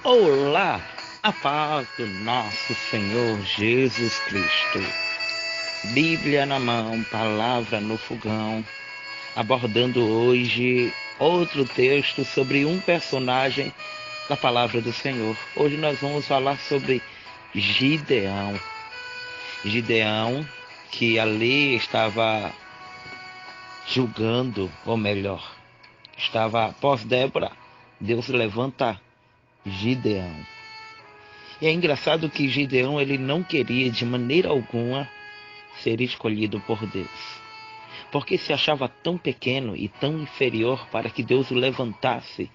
Olá, a paz do nosso Senhor Jesus Cristo. Bíblia na mão, palavra no fogão, abordando hoje outro texto sobre um personagem da palavra do Senhor. Hoje nós vamos falar sobre Gideão. Gideão, que ali estava julgando, ou melhor, estava após Débora, Deus levanta Gideão. E é engraçado que Gideão ele não queria de maneira alguma ser escolhido por Deus, porque se achava tão pequeno e tão inferior para que Deus o levantasse.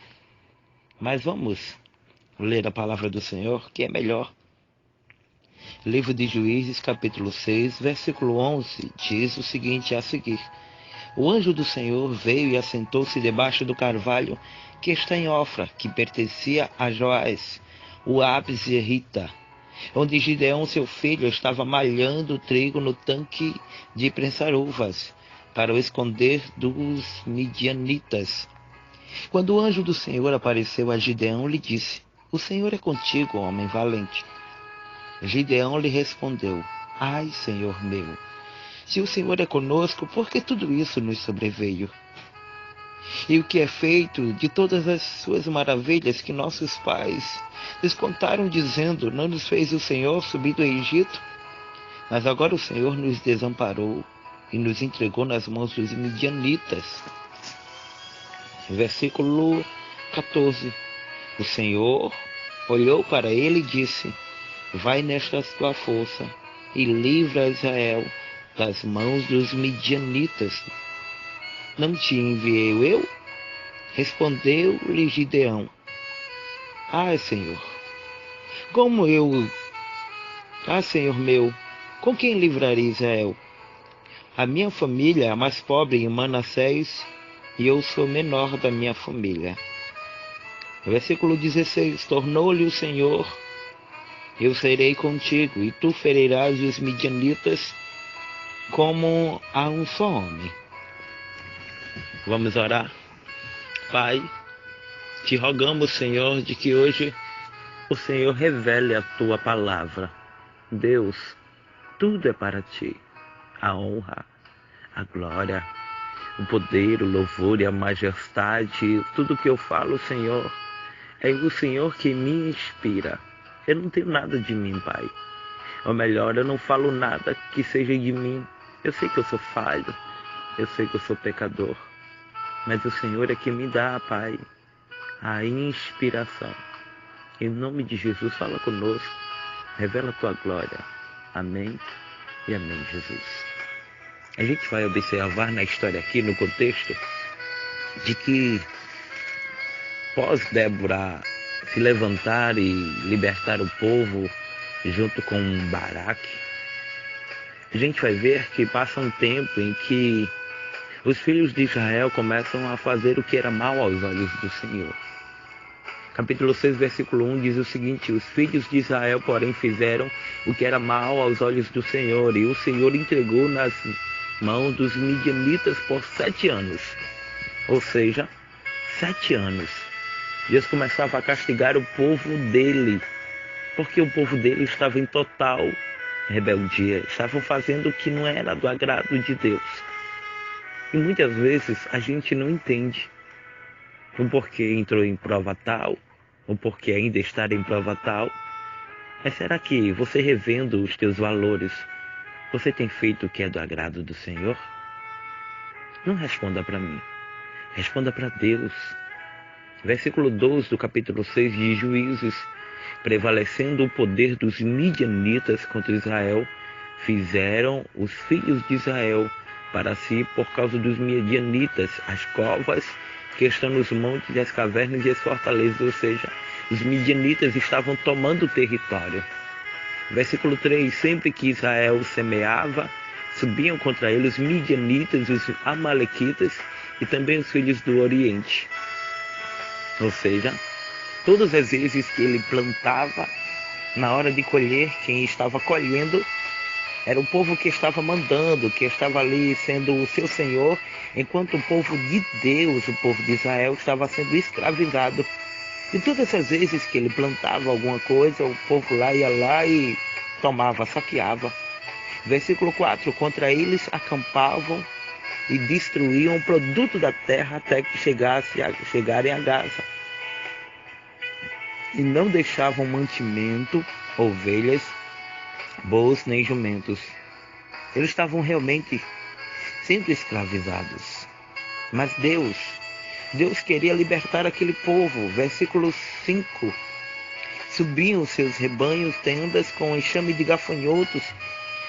Mas vamos ler a palavra do Senhor, que é melhor. Livro de Juízes, capítulo 6, versículo 11, diz o seguinte a seguir: O anjo do Senhor veio e assentou-se debaixo do carvalho que está em Ofra, que pertencia a Joás, o Abzerita, onde Gideão, seu filho, estava malhando trigo no tanque de prensar uvas, para o esconder dos midianitas. Quando o anjo do Senhor apareceu a Gideão, lhe disse: O Senhor é contigo, homem valente. Gideão lhe respondeu: Ai, Senhor meu, se o Senhor é conosco, por que tudo isso nos sobreveio? E o que é feito de todas as suas maravilhas que nossos pais nos contaram, dizendo: Não nos fez o Senhor subir do Egito? Mas agora o Senhor nos desamparou e nos entregou nas mãos dos midianitas. Versículo 14. O Senhor olhou para ele e disse: Vai nesta tua força e livra Israel das mãos dos midianitas. Não te enviei eu? Respondeu-lhe Gideão: Senhor, como eu... Senhor meu, com quem livrarei Israel? A minha família é a mais pobre em Manassés, e eu sou menor da minha família. Versículo 16. Tornou-lhe o Senhor: Eu serei contigo, e tu ferirás os midianitas como a um só homem. Vamos orar? Pai, te rogamos, Senhor, de que hoje o Senhor revele a tua palavra. Deus, tudo é para ti. A honra, a glória, o poder, o louvor e a majestade. Tudo que eu falo, Senhor, é o Senhor que me inspira. Eu não tenho nada de mim, Pai. Ou melhor, eu não falo nada que seja de mim. Eu sei que eu sou falho. Eu sei que eu sou pecador. Mas o Senhor é que me dá, Pai, a inspiração. Em nome de Jesus, fala conosco. Revela a tua glória. Amém e amém, Jesus. A gente vai observar na história aqui, no contexto, de que após Débora se levantar e libertar o povo junto com Baraque, a gente vai ver que passa um tempo em que os filhos de Israel começam a fazer o que era mal aos olhos do Senhor. Capítulo 6, versículo 1 diz o seguinte: Os filhos de Israel, porém, fizeram o que era mal aos olhos do Senhor, e o Senhor entregou nas mãos dos midianitas por 7 anos. Ou seja, 7 anos. Deus começava a castigar o povo dele, porque o povo dele estava em total rebeldia, estavam fazendo o que não era do agrado de Deus. E muitas vezes a gente não entende o porquê entrou em prova tal, o porquê ainda está em prova tal. Mas será que você, revendo os teus valores, você tem feito o que é do agrado do Senhor? Não responda para mim, responda para Deus. Versículo 12 do capítulo 6 de Juízes: Prevalecendo o poder dos midianitas contra Israel, fizeram os filhos de Israel para si, por causa dos midianitas, as covas que estão nos montes, as cavernas e as fortalezas. Ou seja, os midianitas estavam tomando o território. Versículo 3: Sempre que Israel semeava, subiam contra ele os midianitas, os amalequitas e também os filhos do Oriente. Ou seja, todas as vezes que ele plantava, na hora de colher, quem estava colhendo era o povo que estava mandando, que estava ali sendo o seu senhor, enquanto o povo de Deus, o povo de Israel, estava sendo escravizado. E todas as vezes que ele plantava alguma coisa, o povo lá ia lá e tomava, saqueava. Versículo 4: contra eles acampavam e destruíam o produto da terra até que chegarem a Gaza. E não deixavam mantimento, ovelhas, bois nem jumentos. Eles estavam realmente sendo escravizados. Mas Deus queria libertar aquele povo. Versículo 5: subiam seus rebanhos, tendas com enxame de gafanhotos.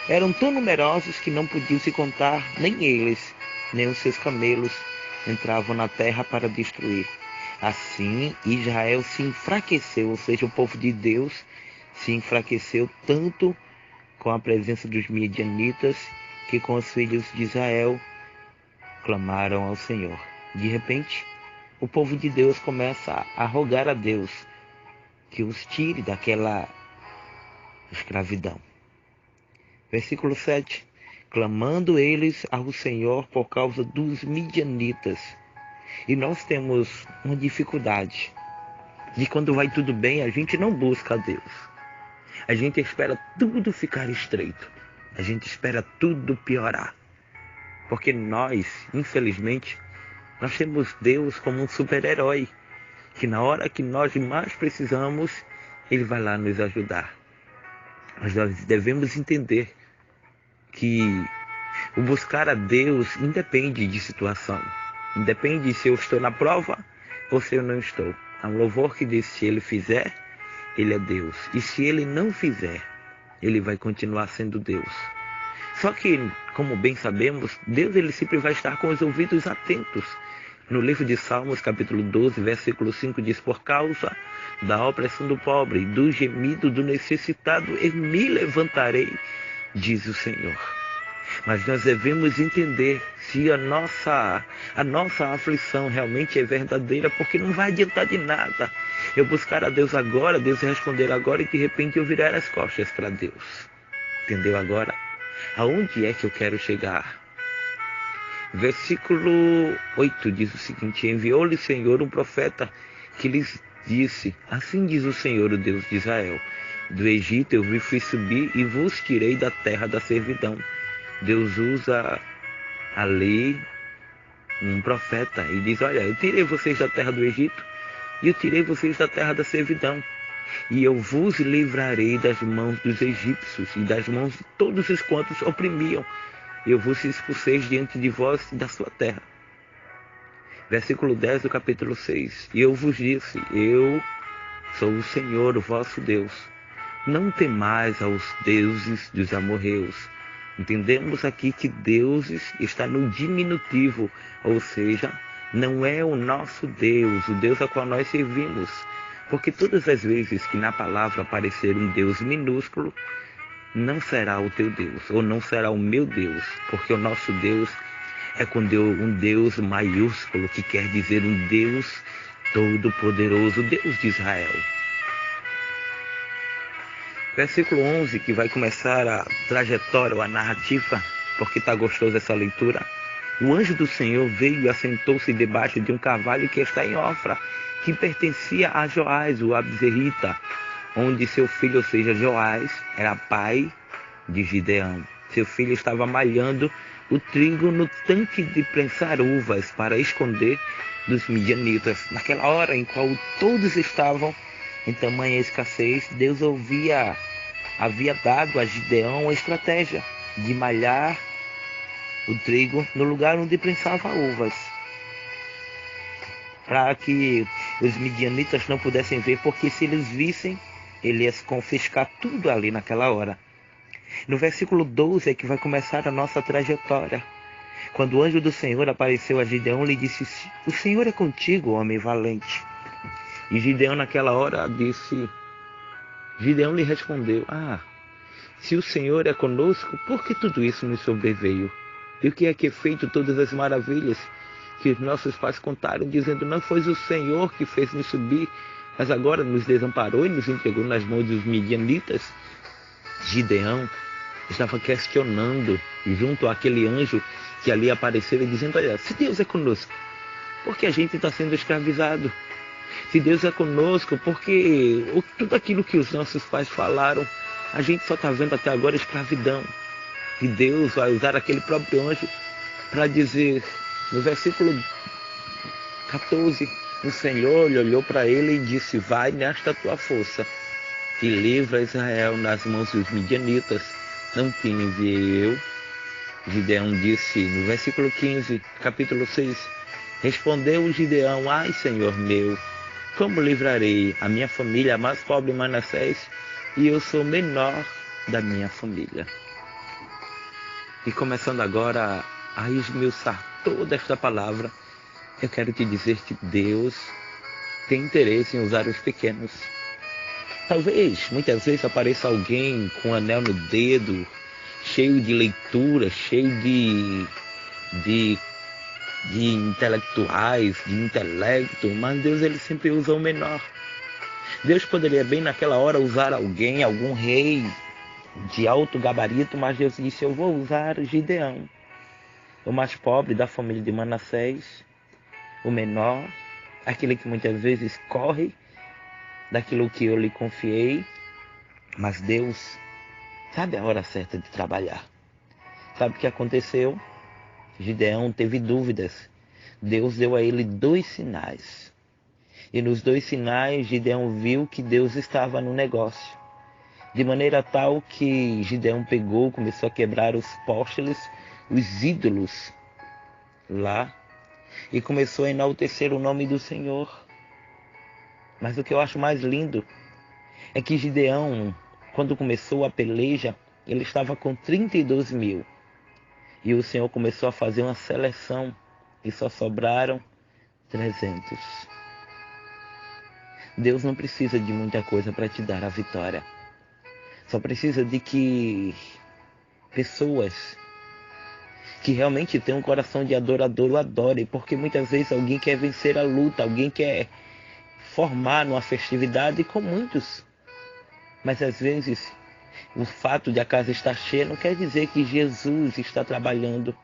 Eram tão numerosos que não podiam se contar, nem eles, nem os seus camelos entravam na terra para destruir. Assim, Israel se enfraqueceu, ou seja, o povo de Deus se enfraqueceu tanto com a presença dos midianitas, que com os filhos de Israel clamaram ao Senhor. De repente, o povo de Deus começa a rogar a Deus que os tire daquela escravidão. Versículo 7: clamando eles ao Senhor por causa dos midianitas. E nós temos uma dificuldade de, quando vai tudo bem, a gente não busca a Deus. A gente espera tudo ficar estreito. A gente espera tudo piorar. Porque nós, infelizmente, nós temos Deus como um super-herói, que na hora que nós mais precisamos, Ele vai lá nos ajudar. Mas nós devemos entender que o buscar a Deus independe de situação. Independe se eu estou na prova ou se eu não estou. Há um louvor que diz: se Ele fizer, Ele é Deus. E se Ele não fizer, Ele vai continuar sendo Deus. Só que, como bem sabemos, Deus ele sempre vai estar com os ouvidos atentos. No livro de Salmos, capítulo 12, versículo 5, diz: por causa da opressão do pobre, do gemido do necessitado, eu me levantarei, diz o Senhor. Mas nós devemos entender se a nossa aflição realmente é verdadeira, porque não vai adiantar de nada eu buscar a Deus agora, Deus responder agora, e de repente eu virar as costas para Deus. Entendeu agora? Aonde é que eu quero chegar? Versículo 8 diz o seguinte: enviou-lhe o Senhor um profeta que lhes disse: assim diz o Senhor, o Deus de Israel, do Egito eu vos fiz subir e vos tirei da terra da servidão. Deus usa ali um profeta e diz: olha, eu tirei vocês da terra do Egito e eu tirei vocês da terra da servidão, e eu vos livrarei das mãos dos egípcios e das mãos de todos os quantos oprimiam. Eu vos expulsei diante de vós da sua terra. Versículo 10 do capítulo 6. E eu vos disse: eu sou o Senhor, o vosso Deus. Não temais aos deuses dos amorreus. Entendemos aqui que deuses está no diminutivo, ou seja, não é o nosso Deus, o Deus a qual nós servimos. Porque todas as vezes que na palavra aparecer um Deus minúsculo, não será o teu Deus, ou não será o meu Deus, porque o nosso Deus é um Deus maiúsculo, que quer dizer um Deus todo-poderoso, Deus de Israel. Versículo 11, que vai começar a trajetória ou a narrativa, porque está gostosa essa leitura. O anjo do Senhor veio e assentou-se debaixo de um carvalho que está em Ofra, que pertencia a Joás, o Abzerita, onde seu filho, ou seja, Joás, era pai de Gideão. Seu filho estava malhando o trigo no tanque de prensar uvas para esconder dos midianitas. Naquela hora em qual todos estavam em tamanha escassez, Deus havia dado a Gideão a estratégia de malhar o trigo no lugar onde prensava uvas, para que os midianitas não pudessem ver, porque se eles vissem, ele ia confiscar tudo ali naquela hora. No versículo 12 é que vai começar a nossa trajetória. Quando o anjo do Senhor apareceu a Gideão, lhe disse: o Senhor é contigo, homem valente. E Gideão naquela hora Gideão lhe respondeu: se o Senhor é conosco, por que tudo isso nos sobreveio? E o que é que é feito todas as maravilhas que os nossos pais contaram, dizendo: não foi o Senhor que fez nos subir, mas agora nos desamparou e nos entregou nas mãos dos midianitas? Gideão estava questionando junto àquele anjo que ali apareceu e dizendo: olha, se Deus é conosco, por que a gente está sendo escravizado? Se Deus é conosco, porque tudo aquilo que os nossos pais falaram, a gente só está vendo até agora escravidão. E Deus vai usar aquele próprio anjo para dizer, no versículo 14, o Senhor olhou para ele e disse, vai nesta tua força e livra Israel nas mãos dos midianitas. Não te enviei eu? Gideão disse, no versículo 15, capítulo 6, respondeu Gideão, ai Senhor meu, como livrarei a minha família, a mais pobre Manassés, e eu sou o menor da minha família. E começando agora a esmiuçar toda esta palavra, eu quero te dizer que Deus tem interesse em usar os pequenos. Talvez, muitas vezes, apareça alguém com um anel no dedo, cheio de leitura, cheio de intelectuais, de intelecto, mas Deus ele sempre usa o menor. Deus poderia bem naquela hora usar alguém, algum rei de alto gabarito, mas Deus disse, eu vou usar Gideão, o mais pobre da família de Manassés, o menor, aquele que muitas vezes corre daquilo que eu lhe confiei, mas Deus sabe a hora certa de trabalhar. Sabe o que aconteceu? Gideão teve dúvidas. Deus deu a ele 2 sinais. E nos 2 sinais, Gideão viu que Deus estava no negócio. De maneira tal que Gideão pegou, começou a quebrar os postes, os ídolos lá, e começou a enaltecer o nome do Senhor. Mas o que eu acho mais lindo é que Gideão, quando começou a peleja, ele estava com 32 mil. E o Senhor começou a fazer uma seleção e só sobraram 300. Deus não precisa de muita coisa para te dar a vitória. Só precisa de que pessoas que realmente têm um coração de adorador o adorem. Porque muitas vezes alguém quer vencer a luta, alguém quer formar numa festividade com muitos. Mas às vezes o fato de a casa estar cheia não quer dizer que Jesus está trabalhando.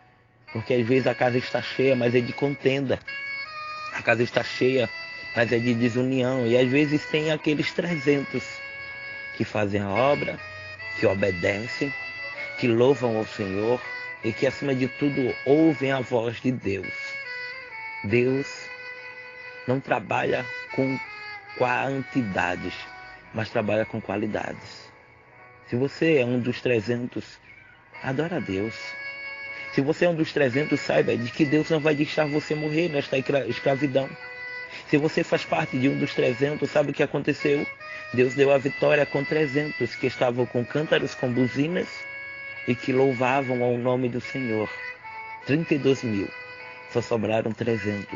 Porque às vezes a casa está cheia, mas é de contenda. A casa está cheia, mas é de desunião. E às vezes tem aqueles 300 que fazem a obra, que obedecem, que louvam ao Senhor e que acima de tudo ouvem a voz de Deus. Deus não trabalha com quantidades, mas trabalha com qualidades. Se você é um dos 300, adora a Deus. Se você é um dos 300, saiba de que Deus não vai deixar você morrer nesta escravidão. Se você faz parte de um dos 300, sabe o que aconteceu? Deus deu a vitória com 300 que estavam com cântaros, com buzinas e que louvavam ao nome do Senhor. 32 mil, só sobraram 300.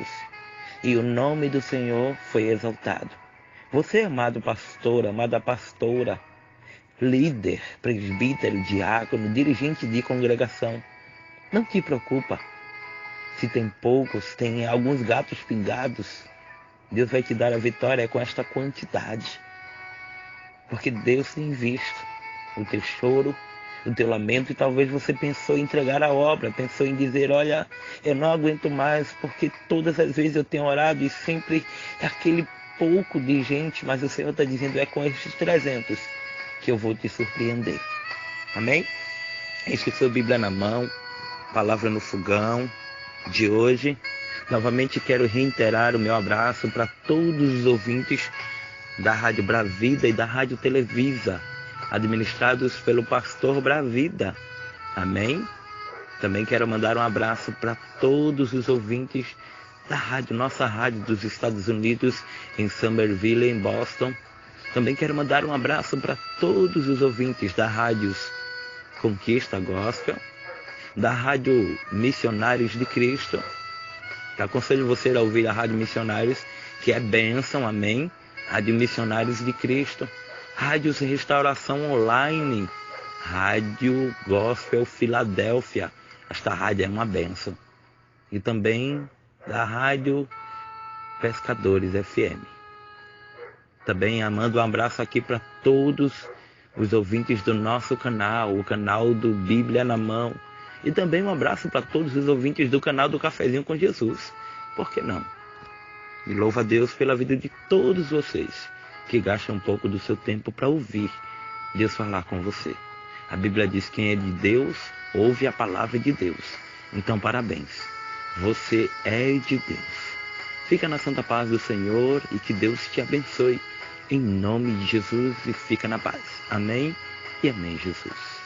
E o nome do Senhor foi exaltado. Você, amado pastor, amada pastora, líder, presbítero, diácono, dirigente de congregação, não te preocupa se tem poucos, tem alguns gatos pingados. Deus vai te dar a vitória com esta quantidade. Porque Deus tem visto o teu choro, o teu lamento, e talvez você pensou em entregar a obra, pensou em dizer, olha, eu não aguento mais, porque todas as vezes eu tenho orado e sempre é aquele pouco de gente, mas o Senhor está dizendo, é com estes 300 que eu vou te surpreender. Amém? Este foi a Bíblia na mão, palavra no fogão de hoje. Novamente quero reiterar o meu abraço para todos os ouvintes da Rádio Bravida e da Rádio Televisa, administrados pelo pastor Bravida. Amém? Também quero mandar um abraço para todos os ouvintes da rádio, nossa rádio dos Estados Unidos, em Somerville, em Boston. Também quero mandar um abraço para todos os ouvintes da rádio Conquista Gospel, da Rádio Missionários de Cristo. Aconselho você a ouvir a Rádio Missionários, que é bênção, amém? Rádio Missionários de Cristo, Rádios Restauração Online, Rádio Gospel Filadélfia. Esta rádio é uma bênção. E também da Rádio Pescadores FM. Também mando um abraço aqui para todos os ouvintes do nosso canal, o canal do Bíblia na Mão. E também um abraço para todos os ouvintes do canal do Cafezinho com Jesus. Por que não? E louvo a Deus pela vida de todos vocês que gastam um pouco do seu tempo para ouvir Deus falar com você. A Bíblia diz que quem é de Deus ouve a palavra de Deus. Então, parabéns. Você é de Deus. Fica na santa paz do Senhor e que Deus te abençoe. Em nome de Jesus, e fica na paz. Amém e amém, Jesus.